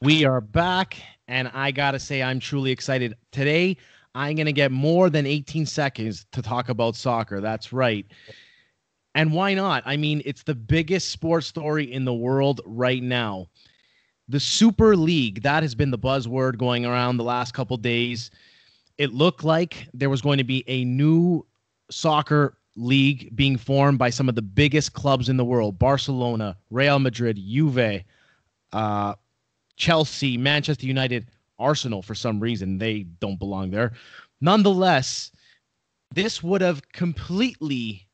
We are back, and I got to say I'm truly excited. Today, I'm going to get more than 18 seconds to talk about soccer. That's right. And why not? I mean, it's the biggest sports story in the world right now. The Super League, that has been the buzzword going around the last couple days. It looked like there was going to be a new soccer league being formed by some of the biggest clubs in the world: Barcelona, Real Madrid, Juve, Chelsea, Manchester United, Arsenal. For some reason, they don't belong there. Nonetheless, this would have completely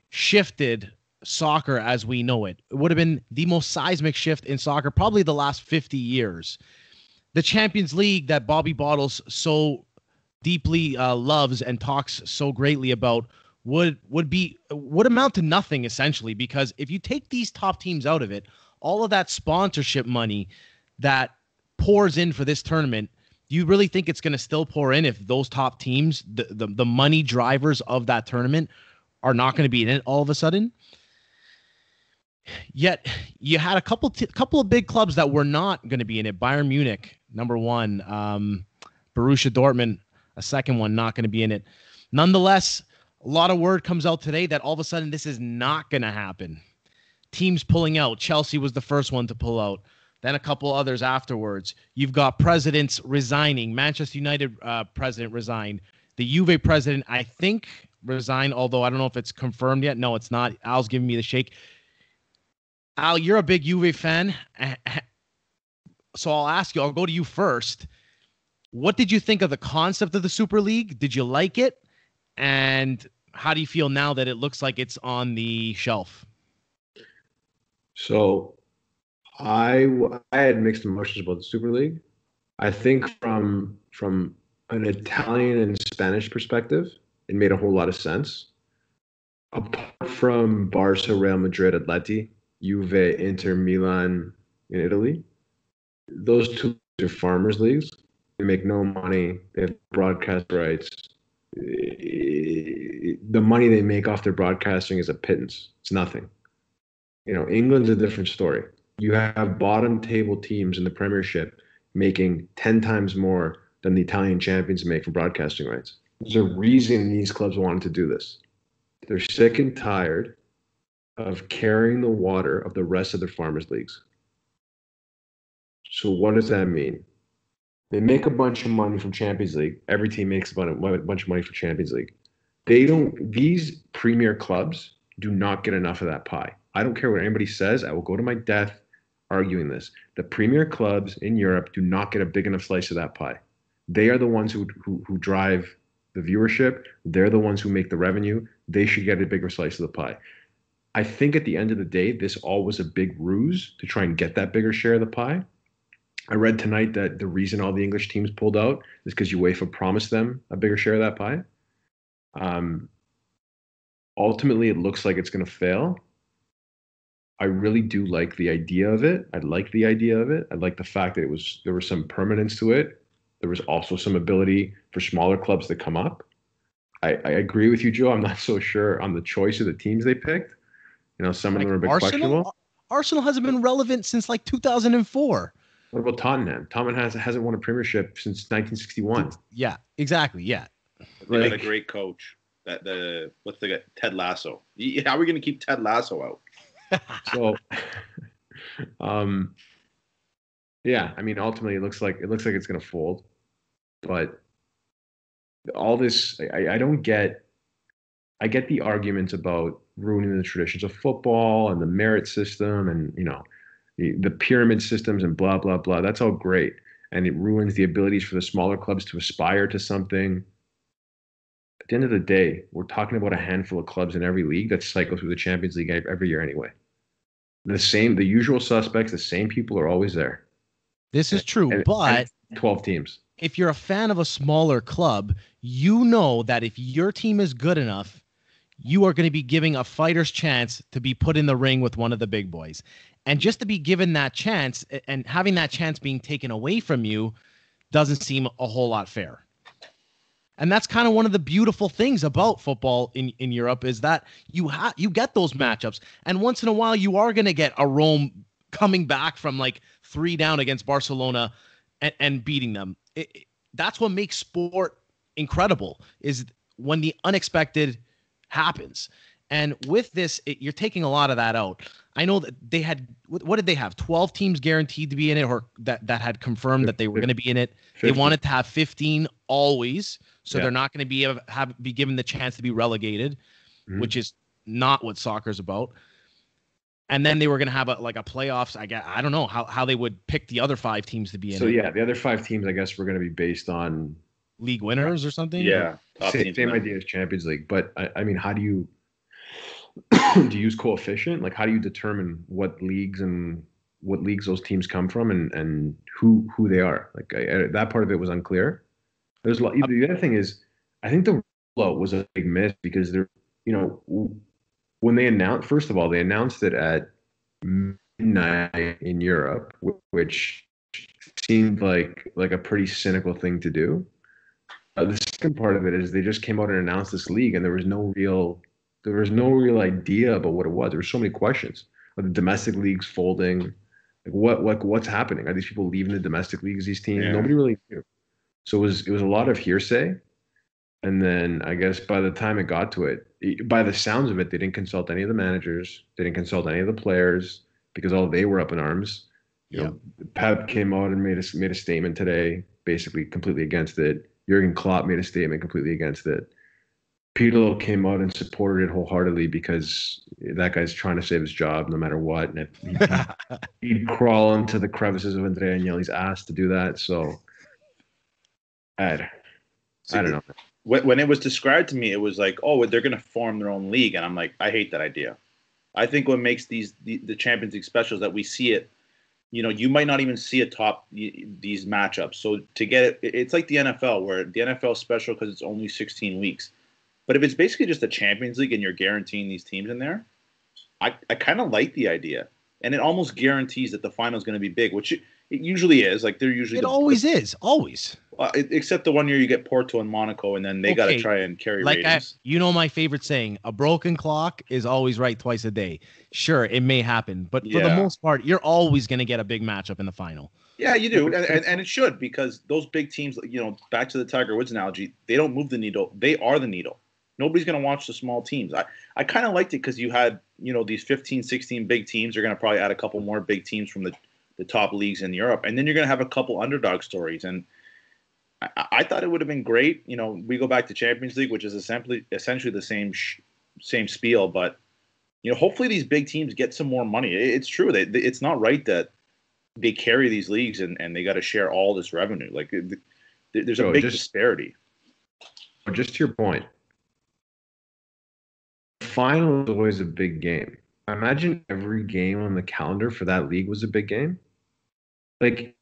shifted soccer as we know it. It would have been the most seismic shift in soccer, probably the last 50 years. The Champions League that Bobby Bottles so deeply loves and talks so greatly about would amount to nothing, essentially, because if you take these top teams out of it, all of that sponsorship money that pours in for this tournament, you really think it's going to still pour in if those top teams, the money drivers of that tournament, are not going to be in it all of a sudden? Yet you had a couple of big clubs that were not going to be in it. Bayern Munich, number one. Borussia Dortmund, a second one, not going to be in it. Nonetheless, a lot of word comes out today that all of a sudden this is not going to happen. Teams pulling out. Chelsea was the first one to pull out. Then a couple others afterwards. You've got presidents resigning. Manchester United president resigned. The Juve president, I think, resigned, although I don't know if it's confirmed yet. No, it's not. Al's giving me the shake. Al, you're a big Juve fan, so I'll ask you. I'll go to you first. What did you think of the concept of the Super League? Did you like it? And how do you feel now that it looks like it's on the shelf? So I had mixed emotions about the Super League. I think from an Italian and Spanish perspective, it made a whole lot of sense. Apart from Barca, Real Madrid, Atleti, Juve, Inter, Milan in Italy, those two are farmers' leagues. They make no money. They have broadcast rights. The money they make off their broadcasting is a pittance. It's nothing. England's a different story. You have bottom table teams in the Premiership making 10 times more than the Italian champions make for broadcasting rights. There's a reason these clubs wanted to do this. They're sick and tired of carrying the water of the rest of their farmers' leagues. So what does that mean? They make a bunch of money from Champions League. Every team makes a bunch of money for Champions League. These premier clubs do not get enough of that pie. I don't care what anybody says. I will go to my death arguing this. The premier clubs in Europe do not get a big enough slice of that pie. They are the ones who drive the viewership. They're the ones who make the revenue. They should get a bigger slice of the pie. I think at the end of the day, this all was a big ruse to try and get that bigger share of the pie. I read tonight that the reason all the English teams pulled out is because UEFA promised them a bigger share of that pie. Ultimately, it looks like it's going to fail. I really do like the idea of it. I like the idea of it. I like the fact that there was some permanence to it. There was also some ability for smaller clubs to come up. I agree with you, Joe. I'm not so sure on the choice of the teams they picked. Some of them are a bit questionable. Arsenal hasn't been relevant since like 2004. What about Tottenham? Tottenham hasn't won a Premiership since 1961. Yeah, exactly. Yeah, they got a great coach. What's the guy? Ted Lasso. How are we going to keep Ted Lasso out? So, yeah. I mean, ultimately, it looks like it's going to fold. But all this, I don't get. I get the arguments about ruining the traditions of football and the merit system and the pyramid systems and blah, blah, blah. That's all great. And it ruins the abilities for the smaller clubs to aspire to something. At the end of the day, we're talking about a handful of clubs in every league that cycle through the Champions League every year anyway. The usual suspects, the same people are always there. This is true, but 12 teams. If you're a fan of a smaller club, you know that if your team is good enough, you are going to be giving a fighter's chance to be put in the ring with one of the big boys. And just to be given that chance and having that chance being taken away from you doesn't seem a whole lot fair. And that's kind of one of the beautiful things about football in Europe is that you get those matchups. And once in a while, you are going to get a Rome coming back from like 3 down against Barcelona and beating them. That's what makes sport incredible, is when the unexpected happens. And with this, you're taking a lot of that out. I know that they had, what did they have? 12 teams guaranteed to be in it, or that had confirmed that they were going to be in it. 15. They wanted to have 15 always, so Yeah. they're not going to be given the chance to be relegated, which is not what soccer's about. And then they were going to have a playoffs. I don't know how they would pick the other 5 teams to be in. So it. yeah, the other 5 teams, I guess, were going to be based on League winners or something. Yeah, same idea as Champions League. But I mean, how do you do you use coefficient? Like, how do you determine what leagues those teams come from and who they are? Like, that part of it was unclear. There's a lot. The other thing is, I think the rollout was a big miss because when they announced, first of all, they announced it at midnight in Europe, which seemed like a pretty cynical thing to do. The second part of it is they just came out and announced this league, and there was no real idea about what it was. There were so many questions. Are the domestic leagues folding? Like what's happening? Are these people leaving the domestic leagues? These teams, Yeah. Nobody really knew. So it was a lot of hearsay. And then I guess by the time it got to it, by the sounds of it, they didn't consult any of the managers. They didn't consult any of the players because all they were up in arms. You know, Pep came out and made a statement today, basically completely against it. Jurgen Klopp made a statement completely against it. Pirlo came out and supported it wholeheartedly because that guy's trying to save his job no matter what. And he'd crawl into the crevices of Andrea Agnelli's ass to do that. So I don't know. When it was described to me, it was like, oh, they're going to form their own league. And I'm like, I hate that idea. I think what makes the Champions League special is that we see it. You might not even see these matchups. So to get it, it's like the NFL, where the NFL is special because it's only 16 weeks. But if it's basically just a Champions League and you're guaranteeing these teams in there, I kind of like the idea. And it almost guarantees that the final is going to be big, which it usually is. Like they're usually always is. Except the one year you get Porto and Monaco, and then they got to try and carry ratings. My favorite saying, a broken clock is always right twice a day. Sure, it may happen, but for the most part, you're always going to get a big matchup in the final. Yeah, you do, and it should, because those big teams, back to the Tiger Woods analogy, they don't move the needle. They are the needle. Nobody's going to watch the small teams. I kind of liked it because you had, these 15, 16 big teams. You're going to probably add a couple more big teams from the top leagues in Europe. And then you're going to have a couple underdog stories. And I thought it would have been great. We go back to Champions League, which is essentially the same spiel. But, hopefully these big teams get some more money. It's true. It's not right that they carry these leagues and they got to share all this revenue. Like there's a big disparity. Just to your point, final is always a big game. Imagine every game on the calendar for that league was a big game. Like,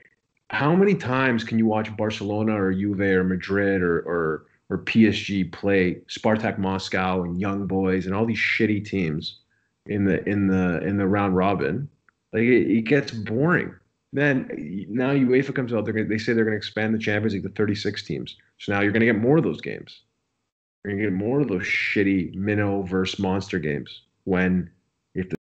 how many times can you watch Barcelona or Juve or Madrid or PSG play Spartak Moscow and Young Boys and all these shitty teams in the round robin? Like, it gets boring. Then now UEFA comes out. They say they're going to expand the Champions League to 36 teams. So now you're going to get more of those games. You're going to get more of those shitty minnow versus monster games when